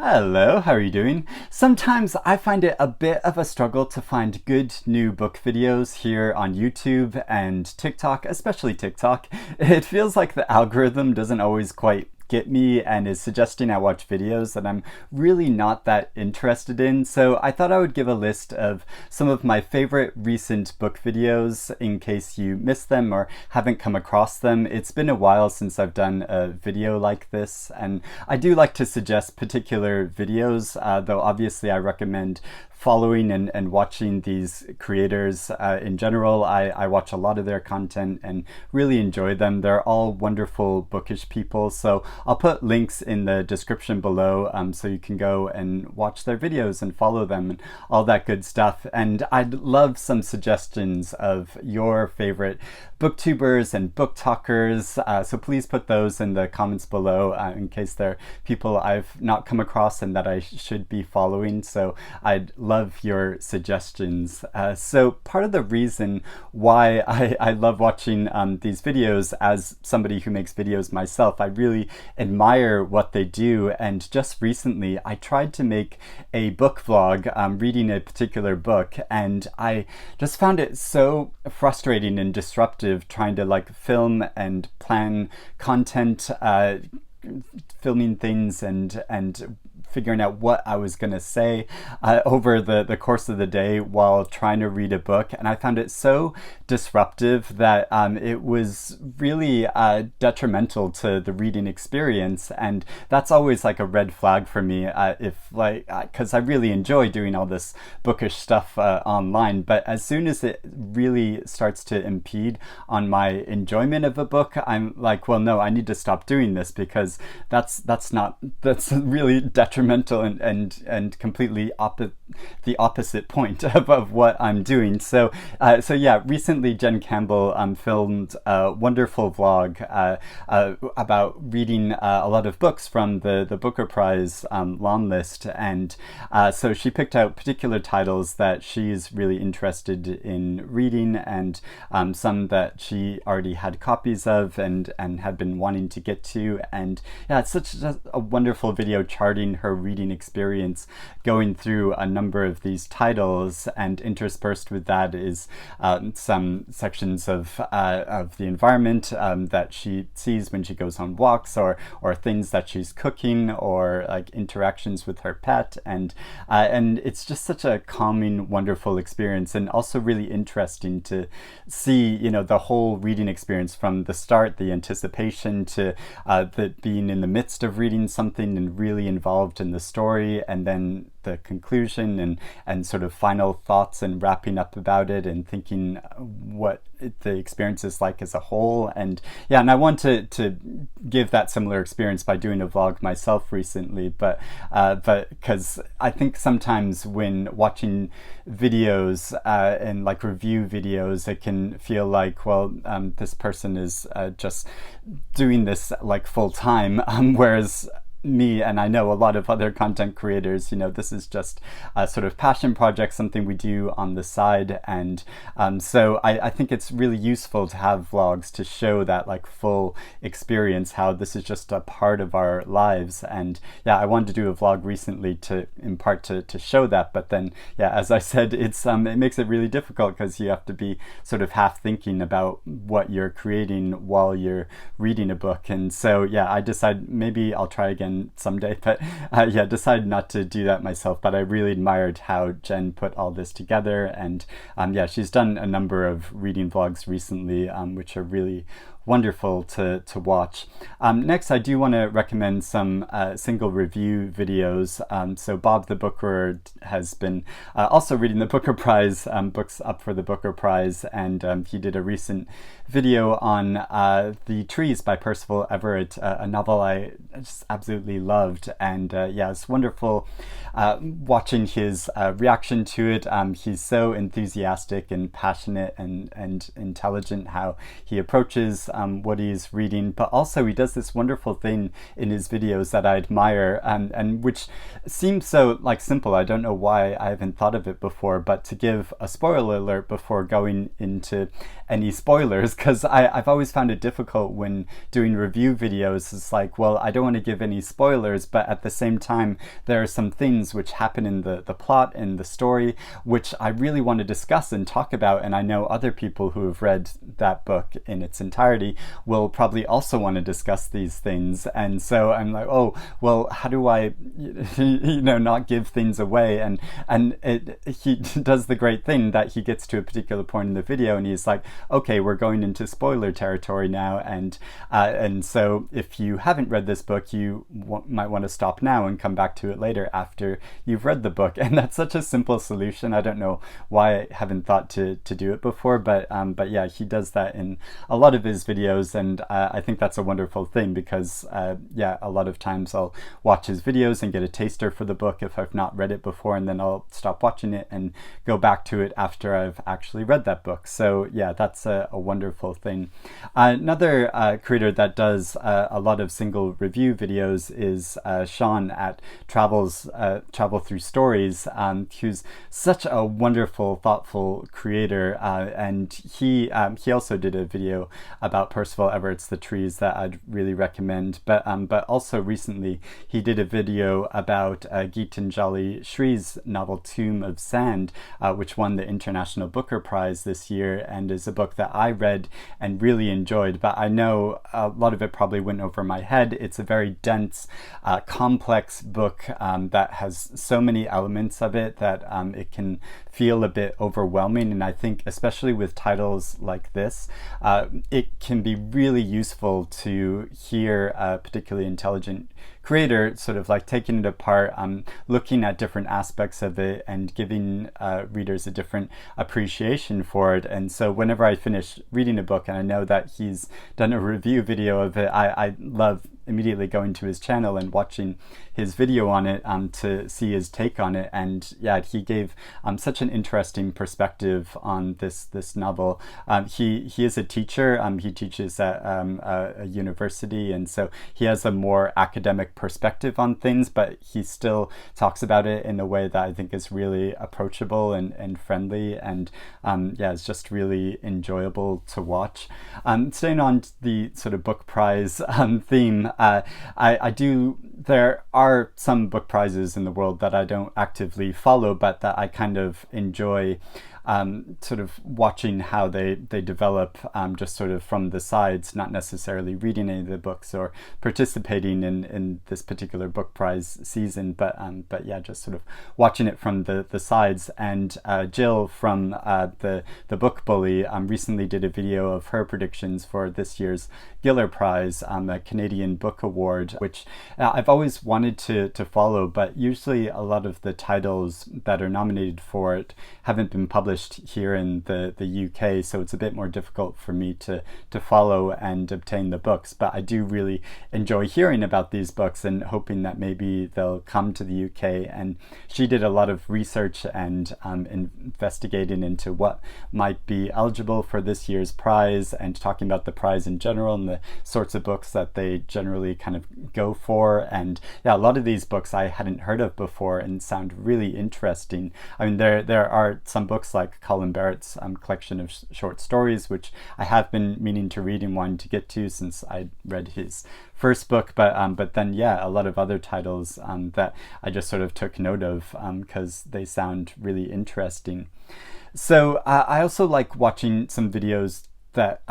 Hello, how are you doing? Sometimes I find it a bit of a struggle to find good new book videos here on YouTube and TikTok, especially TikTok. It feels like the algorithm doesn't always quite get me and is suggesting I watch videos that I'm really not that interested in. So I thought I would give a list of some of my favorite recent book videos in case you missed them or haven't come across them. It's been a while since I've done a video like this, and I do like to suggest particular videos, though obviously I recommend following and watching these creators in general. I watch a lot of their content and really enjoy them. They're all wonderful bookish people, so I'll put links in the description below so you can go and watch their videos and follow them and all that good stuff. And I'd love some suggestions of your favorite booktubers and booktalkers, so please put those in the comments below in case they're people I've not come across and that I should be following. So I'd love your suggestions. So part of the reason why I love watching these videos, as somebody who makes videos myself, I really admire what they do. And just recently I tried to make a book vlog reading a particular book, and I just found it so frustrating and disruptive trying to like film and plan content, filming things and figuring out what I was going to say over the course of the day while trying to read a book. And I found it so disruptive that it was really detrimental to the reading experience. And that's always like a red flag for me, because I really enjoy doing all this bookish stuff online. But as soon as it really starts to impede on my enjoyment of a book, I'm like, well, no, I need to stop doing this, because that's really detrimental and completely the opposite point of what I'm doing. So yeah, recently Jen Campbell filmed a wonderful vlog about reading a lot of books from the Booker Prize Longlist, and so she picked out particular titles that she's really interested in reading, and some that she already had copies of and had been wanting to get to. And yeah, it's such a wonderful video charting her reading experience, going through a number of these titles, and interspersed with that is some sections of the environment that she sees when she goes on walks, or things that she's cooking, or like interactions with her pet, and it's just such a calming, wonderful experience, and also really interesting to see, the whole reading experience from the start, the anticipation, to the being in the midst of reading something and really involved in the story, and then the conclusion and sort of final thoughts and wrapping up about it and thinking what the experience is like as a whole. And yeah, and I want to give that similar experience by doing a vlog myself recently, but because I think sometimes when watching videos and like review videos, it can feel like, well, this person is just doing this like full time, whereas me, and I know a lot of other content creators, this is just a sort of passion project, something we do on the side. And so I think it's really useful to have vlogs to show that like full experience, how this is just a part of our lives. And yeah, I wanted to do a vlog recently in part to show that, but then yeah, as I said, it makes it really difficult, because you have to be sort of half thinking about what you're creating while you're reading a book. And so yeah, I decided maybe I'll try again someday, but yeah, decided not to do that myself. But I really admired how Jen put all this together, and yeah, she's done a number of reading vlogs recently, which are really wonderful to watch. Next, I do want to recommend some single review videos. So Bob the Bookerer has been also reading the Booker Prize, books up for the Booker Prize, and he did a recent video on The Trees by Percival Everett, a novel I just absolutely loved. And yeah, it's wonderful watching his reaction to it. He's so enthusiastic and passionate and intelligent how he approaches what he's reading, but also he does this wonderful thing in his videos that I admire, and which seems so like simple. I don't know why I haven't thought of it before, but to give a spoiler alert before going into any spoilers, because I've always found it difficult when doing review videos. It's like, well, I don't want to give any spoilers, but at the same time, there are some things which happen in the plot and the story which I really want to discuss and talk about, and I know other people who have read that book in its entirety will probably also want to discuss these things. And so I'm like, oh, well, how do I not give things away? And he does the great thing that he gets to a particular point in the video and he's like, okay, we're going into spoiler territory now, and so if you haven't read this book, you might want to stop now and come back to it later after you've read the book. And that's such a simple solution. I don't know why I haven't thought to do it before, but yeah, he does that in a lot of his videos, and I think that's a wonderful thing because yeah, a lot of times I'll watch his videos and get a taster for the book if I've not read it before, and then I'll stop watching it and go back to it after I've actually read that book. So yeah, that's a wonderful thing. Another creator that does a lot of single review videos is Sean at Travel Through Stories, who's such a wonderful, thoughtful creator, and he also did a video about Percival Everett's The Trees that I'd really recommend. But also recently he did a video about Geetanjali Shree's novel Tomb of Sand, which won the International Booker Prize this year, and is a book that I read and really enjoyed. But I know a lot of it probably went over my head. It's a very dense, complex book that has so many elements of it that it can feel a bit overwhelming. And I think especially with titles like this, it can be really useful to hear a particularly intelligent creator sort of like taking it apart, looking at different aspects of it and giving readers a different appreciation for it. And so whenever I finish reading a book and I know that he's done a review video of it, I love immediately going to his channel and watching his video on it to see his take on it. And yeah, he gave such an interesting perspective on this novel. He is a teacher. He teaches at a university, and so he has a more academic perspective on things, but he still talks about it in a way that I think is really approachable and friendly, and yeah, it's just really enjoyable to watch. Staying on the sort of book prize theme, there are some book prizes in the world that I don't actively follow, but that I kind of enjoy sort of watching how they develop, just sort of from the sides, not necessarily reading any of the books or participating in this particular book prize season, but yeah, just sort of watching it from the sides. And Jill from the Book Bully recently did a video of her predictions for this year's Giller Prize, a Canadian Book Award, which I've always wanted to follow, but usually a lot of the titles that are nominated for it haven't been published here in the UK, so it's a bit more difficult for me to follow and obtain the books. But I do really enjoy hearing about these books and hoping that maybe they'll come to the UK. And she did a lot of research and investigating into what might be eligible for this year's prize, and talking about the prize in general and the sorts of books that they generally kind of go for. And yeah, a lot of these books I hadn't heard of before and sound really interesting. I mean, there are some books like Colin Barrett's collection of short stories, which I have been meaning to read and wanting to get to since I read his first book, but then yeah, a lot of other titles that I just sort of took note of because they sound really interesting. So I also like watching some videos that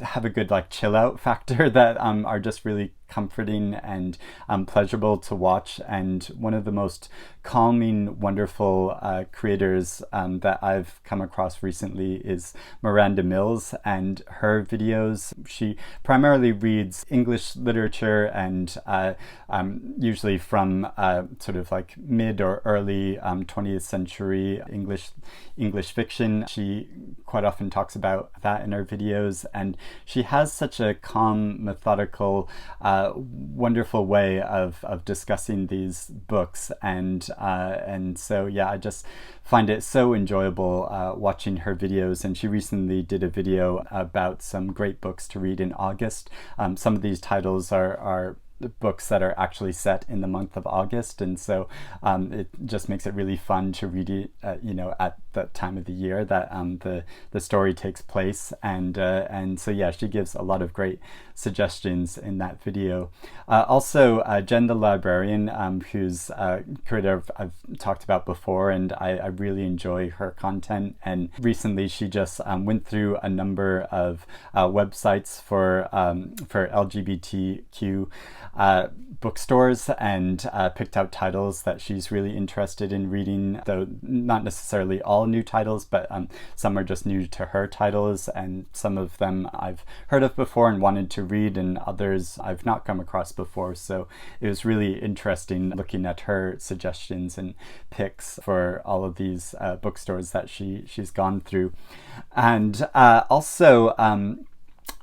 have a good like chill out factor, that are just really comforting and pleasurable to watch. And one of the most calming, wonderful creators that I've come across recently is Miranda Mills, and her videos. She primarily reads English literature and usually from sort of like mid or early 20th century English fiction. She quite often talks about that in her videos, and she has such a calm, methodical wonderful way of discussing these books, and so yeah, I just find it so enjoyable watching her videos. And she recently did a video about some great books to read in August. Some of these titles are books that are actually set in the month of August, and so it just makes it really fun to read it at that time of the year that the story takes place. And so yeah, she gives a lot of great suggestions in that video. Also, Jen the Librarian, who's a creator I've talked about before, and I really enjoy her content. And recently she just went through a number of websites for LGBTQ bookstores, and picked out titles that she's really interested in reading, though not necessarily all new titles, but some are just new to her titles, and some of them I've heard of before and wanted to read, and others I've not come across before. So it was really interesting looking at her suggestions and picks for all of these bookstores that she's gone through. And also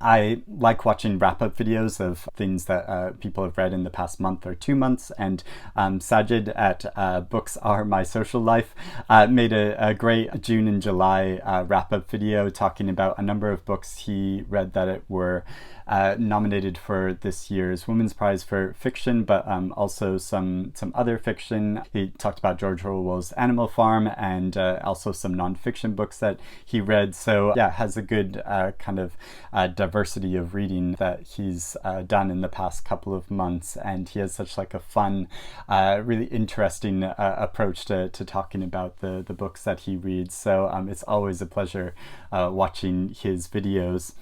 I like watching wrap-up videos of things that people have read in the past month or 2 months, and Saajid at Books Are My Social Life made a great June and July wrap-up video talking about a number of books he read that were nominated for this year's Women's Prize for Fiction, but also some other fiction. He talked about George Orwell's Animal Farm, and also some nonfiction books that he read. So yeah, has a good kind of diversity of reading that he's done in the past couple of months, and he has such like a fun, really interesting approach to talking about the books that he reads. So it's always a pleasure watching his videos.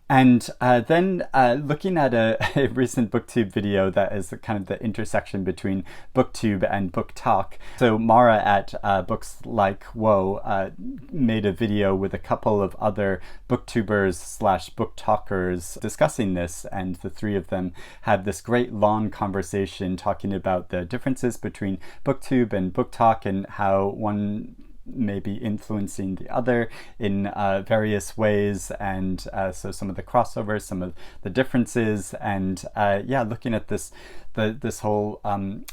And then looking at a recent BookTube video that is kind of the intersection between BookTube and BookTok. So Mara at bookslikewhoa made a video with a couple of other booktubers / booktalkers discussing this, and the three of them had this great long conversation talking about the differences between BookTube and BookTok, and how one may be influencing the other in various ways, and so some of the crossovers, some of the differences, and yeah, looking at this whole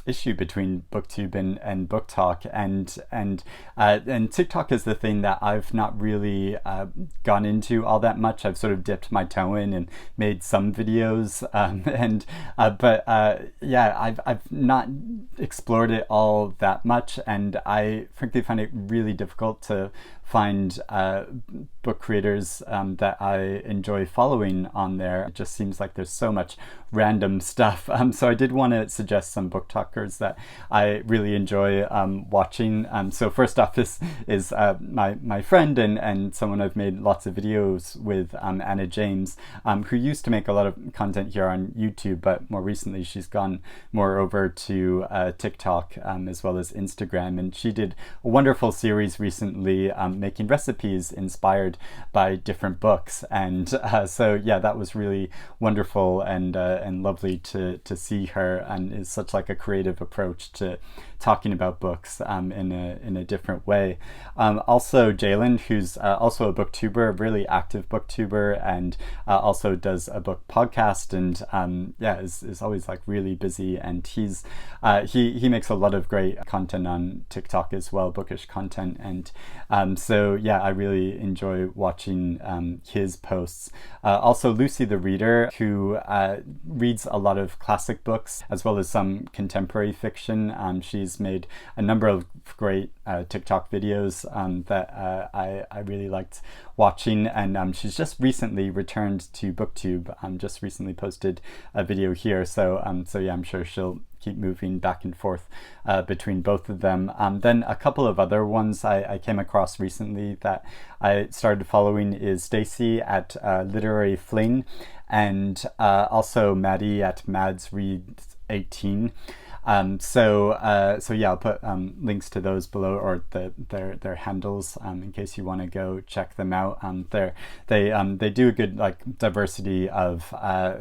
issue between BookTube and BookTok, and TikTok is the thing that I've not really gone into all that much. I've sort of dipped my toe in and made some videos, but yeah, I've not explored it all that much, and I frankly find it really difficult to find book creators that I enjoy following on there. It just seems like there's so much random stuff. So I did want to suggest some BookTokers that I really enjoy watching. So first off is my friend and someone I've made lots of videos with, Anna James, who used to make a lot of content here on YouTube, but more recently she's gone more over to TikTok as well as Instagram, and she did a wonderful series recently making recipes inspired by different books, and so yeah, that was really wonderful and lovely to see her, and is such like a creative approach to talking about books in a different way. Also Jalen, who's also a booktuber, a really active booktuber, and also does a book podcast, and yeah, is always like really busy, and he makes a lot of great content on TikTok as well, bookish content, and so yeah, I really enjoy watching his posts. Also Lucy the Reader, who reads a lot of classic books as well as some contemporary fiction. She's made a number of great TikTok videos that I really liked watching, and she's just recently returned to BookTube. Just recently posted a video here, so yeah, I'm sure she'll keep moving back and forth between both of them. Then a couple of other ones I came across recently that I started following is Stacy at Literary Fling, and also Maddie at Mads Reads 18. So yeah, I'll put links to those below, or their handles, in case you want to go check them out. They do a good like diversity of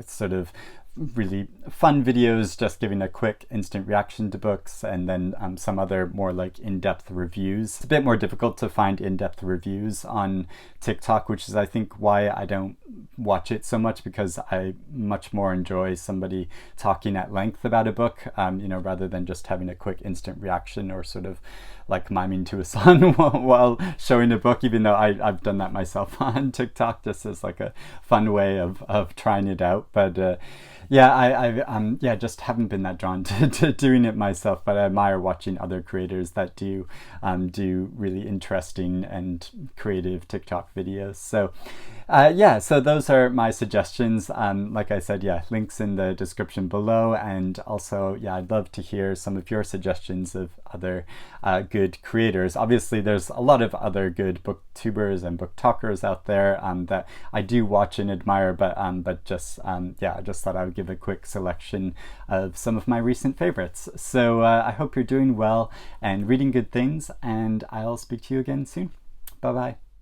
sort of really fun videos just giving a quick instant reaction to books, and then some other more like in-depth reviews. It's a bit more difficult to find in-depth reviews on TikTok, which is I think why I don't watch it so much, because I much more enjoy somebody talking at length about a book, you know, rather than just having a quick instant reaction or sort of like miming to a song while showing a book, even though I've done that myself on TikTok just as like a fun way of trying it out. But yeah, I just haven't been that drawn to doing it myself, but I admire watching other creators that do really interesting and creative TikTok videos. So yeah, so those are my suggestions. Like I said, yeah, links in the description below, and also, yeah, I'd love to hear some of your suggestions of other good creators. Obviously, there's a lot of other good booktubers and booktalkers out there that I do watch and admire, but just yeah, I just thought I would give a quick selection of some of my recent favorites. So I hope you're doing well and reading good things, and I'll speak to you again soon. Bye bye.